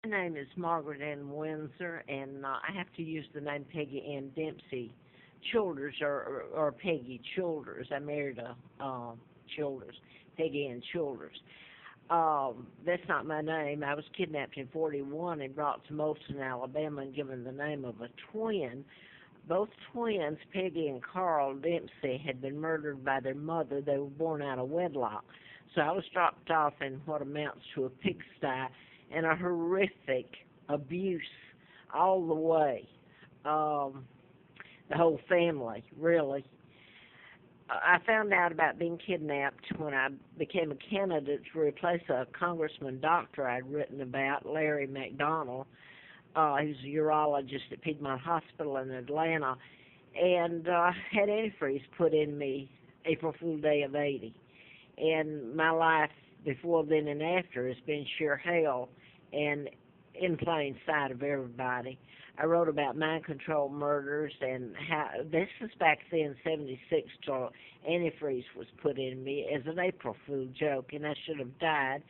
My name is Margaret Ann Windsor, and I have to use the name Peggy Ann Dempsey Childers, or Peggy Childers. I married a Childers, Peggy Ann Childers. That's not my name. I was kidnapped in 41 and brought to Moulton, Alabama, and given the name of a twin. Both twins, Peggy and Carl Dempsey, had been murdered by their mother. They were born out of wedlock. So I was dropped off in what amounts to a pigsty and a horrific abuse all the way. The whole family, really. I found out about being kidnapped when I became a candidate to replace a congressman doctor I'd written about, Larry McDonald. He was a urologist at Piedmont Hospital in Atlanta, and had antifreeze put in me April Fool Day of '80. And my life before then and after has been sheer hell and in plain sight of everybody. I wrote about mind control murders and how this was back then, '76, till antifreeze was put in me as an April Fool joke, and I should have died.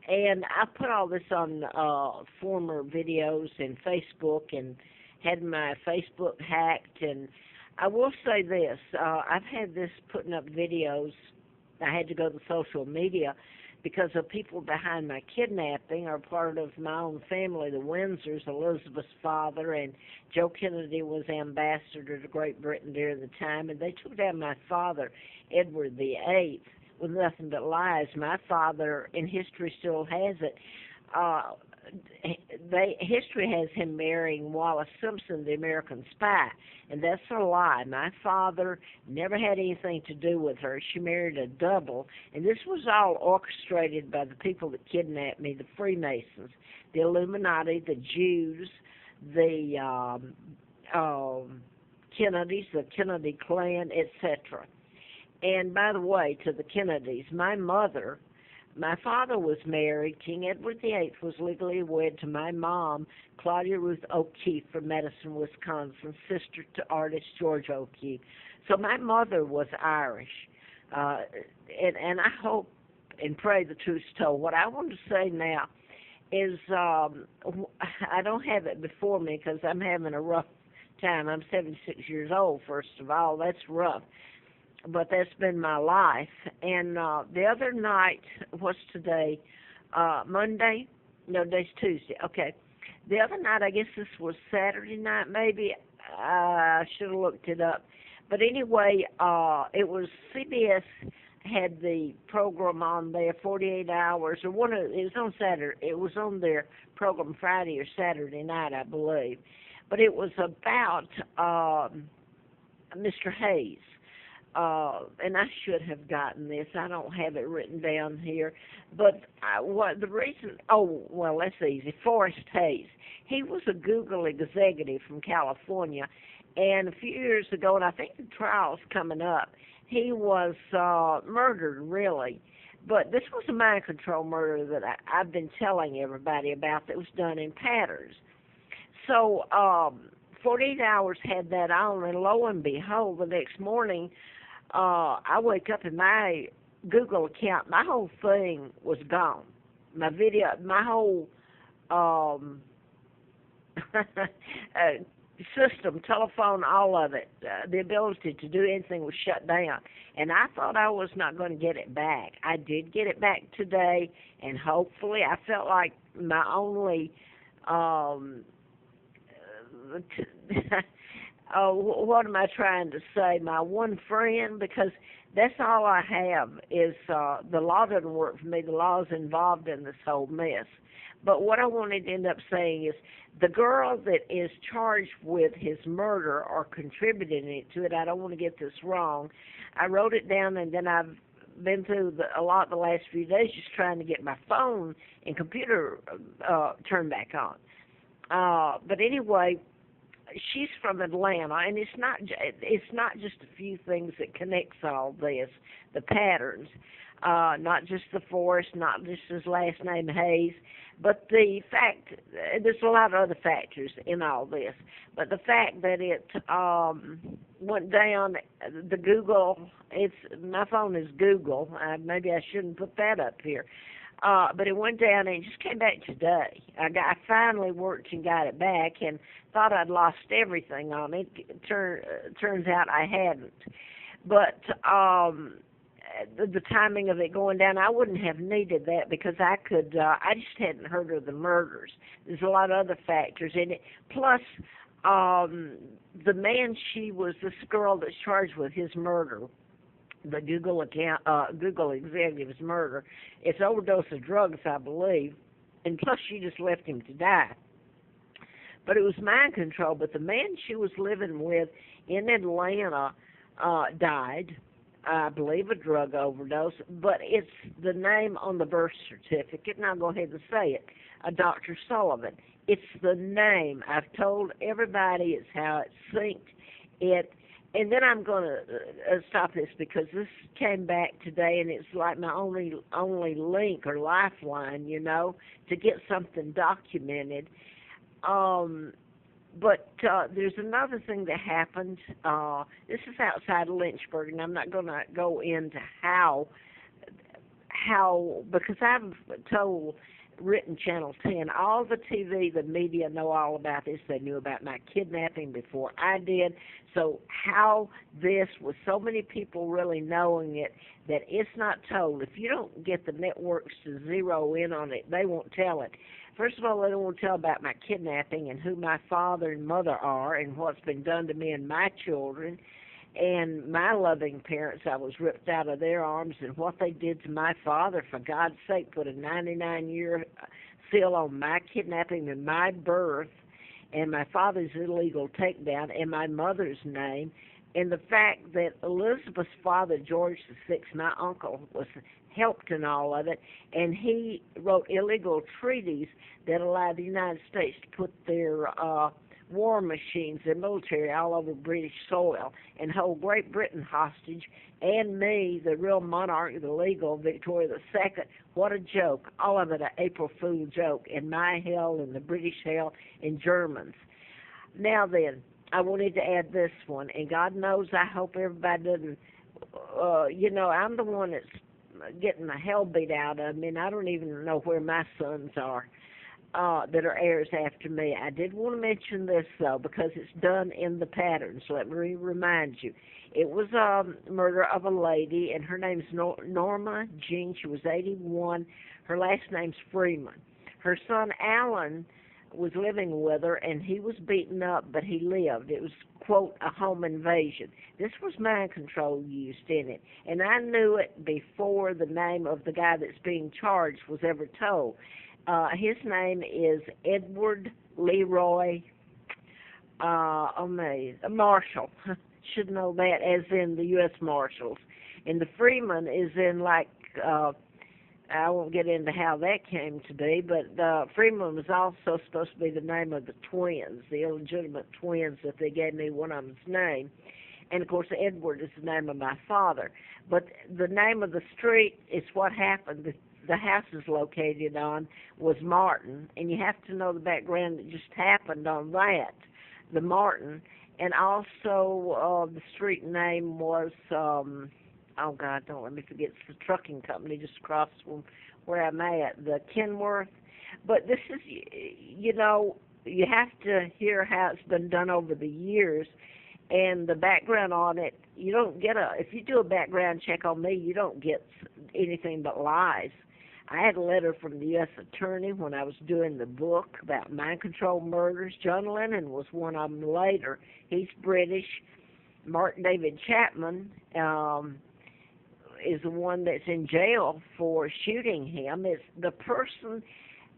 And I put all this on former videos and Facebook, and had my Facebook hacked. And I will say this: I've had this putting up videos. I had to go to social media because the people behind my kidnapping are part of my own family, the Windsors, Elizabeth's father, and Joe Kennedy was ambassador to Great Britain during the time, and they took down my father, Edward VIII, with nothing but lies. My father, in history, still has it. History has him marrying Wallace Simpson, the American spy, and that's a lie. My father never had anything to do with her. She married a double, and this was all orchestrated by the people that kidnapped me, the Freemasons, the Illuminati, the Jews, the Kennedys, the Kennedy clan, etc. And by the way, to the Kennedys, my father was married. King Edward VIII was legally wed to my mom, Claudia Ruth O'Keefe from Madison, Wisconsin, sister to artist George O'Keefe. So my mother was Irish. And I hope and pray the truth's told. What I want to say now is I don't have it before me because I'm having a rough time. I'm 76 years old, first of all. That's rough. But that's been my life. And the other night, what's today? Monday? No, today's Tuesday. Okay. The other night, I guess this was Saturday night, maybe. I should have looked it up. But anyway, it was CBS had the program on there, 48 Hours, or it was on Saturday. It was on their program Friday or Saturday night, I believe. But it was about Mr. Hayes. And I should have gotten this. I don't have it written down here. But the reason, that's easy. Forrest Hayes. He was a Google executive from California. And a few years ago, and I think the trial's coming up, he was murdered, really. But this was a mind control murder that I've been telling everybody about that was done in patterns. So 48 Hours had that on, and lo and behold, the next morning, I wake up in my Google account, my whole thing was gone. My video, my whole system, telephone, all of it, the ability to do anything was shut down. And I thought I was not going to get it back. I did get it back today, and hopefully I felt like my only what am I trying to say? My one friend, because that's all I have is the law doesn't work for me. The law is involved in this whole mess. But what I wanted to end up saying is the girl that is charged with his murder or contributing to it, I don't want to get this wrong. I wrote it down, and then I've been through a lot the last few days just trying to get my phone and computer turned back on. But anyway, she's from Atlanta, and it's not just a few things that connects all this, the patterns, not just the Forrest, not just his last name Hayes, but the fact there's a lot of other factors in all this, but the fact that it went down the Google, my phone is Google. Maybe I shouldn't put that up here. But it went down and it just came back today. I finally worked and got it back and thought I'd lost everything on it. Turns out I hadn't. But the timing of it going down, I wouldn't have needed that because I just hadn't heard of the murders. There's a lot of other factors in it. Plus, the man this girl that's charged with his murder, the Google executive's murder, it's overdose of drugs, I believe, and plus she just left him to die. But it was mind control. But the man she was living with in Atlanta died, I believe, a drug overdose, but it's the name on the birth certificate, and I'll go ahead and say it, Dr. Sullivan. It's the name. I've told everybody it's how it's synced. And then I'm going to stop this because this came back today, and it's like my only link or lifeline, to get something documented. But there's another thing that happened. This is outside of Lynchburg, and I'm not going to go into how, because I've written Channel 10, all the TV, the media know all about this. They knew about my kidnapping before I did. So how this, with so many people really knowing it, that it's not told. If you don't get the networks to zero in on it, they won't tell it. First of all, they don't want to tell about my kidnapping and who my father and mother are and what's been done to me and my children and my loving parents. I was ripped out of their arms, and what they did to my father, for God's sake, put a 99-year seal on my kidnapping and my birth and my father's illegal takedown and my mother's name, and the fact that Elizabeth's father, George VI, my uncle, was helped in all of it, and he wrote illegal treaties that allowed the United States to put their war machines, their military, all over British soil and hold Great Britain hostage, and me, the real monarch, the legal Victoria II. What a joke. All of it an April Fool joke, and my hell and the British hell and Germans. Now then, I wanted to add this one, and God knows I hope everybody doesn't, I'm the one that's getting the hell beat out of me, and I don't even know where my sons are that are heirs after me. I did want to mention this, though, because it's done in the pattern, so let me remind you. It was a murder of a lady, and her name's Norma Jean. She was 81. Her last name's Freeman. Her son, Alan, was living with her, and he was beaten up, but he lived. It was, quote, a home invasion. This was mind control used in it, and I knew it before the name of the guy that's being charged was ever told. His name is Edward Leroy Marshall. Should know that, as in the U.S. Marshals. And the Freeman is in, like, I won't get into how that came to be, but Freeman was also supposed to be the name of the twins, the illegitimate twins, that they gave me one of them's name. And, of course, Edward is the name of my father. But the name of the street is what happened. The house is located on was Martin, and you have to know the background that just happened on that, the Martin. And also the street name was, oh, God, don't let me forget, it's the trucking company just across from where I'm at, the Kenworth. But this is, you have to hear how it's been done over the years, and the background on it. You don't get if you do a background check on me, you don't get anything but lies. I had a letter from the U.S. attorney when I was doing the book about mind control murders. John Lennon was one of them later. He's British. Mark David Chapman is the one that's in jail for shooting him. It's the person,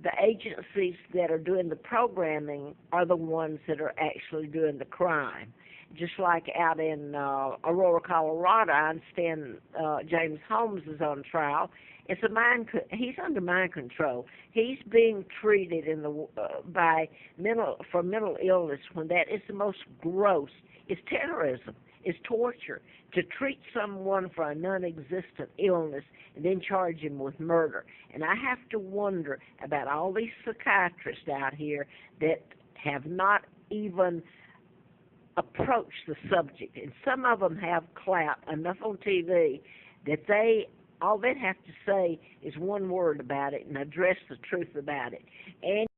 the agencies that are doing the programming are the ones that are actually doing the crime. Just like out in Aurora, Colorado, I understand James Holmes is on trial. It's he's under mind control. He's being treated for mental illness, when that is the most gross. It's terrorism. It's torture to treat someone for a non-existent illness and then charge him with murder. And I have to wonder about all these psychiatrists out here that have not even approached the subject. And some of them have clout enough on TV that they all they'd have to say is one word about it and address the truth about it. And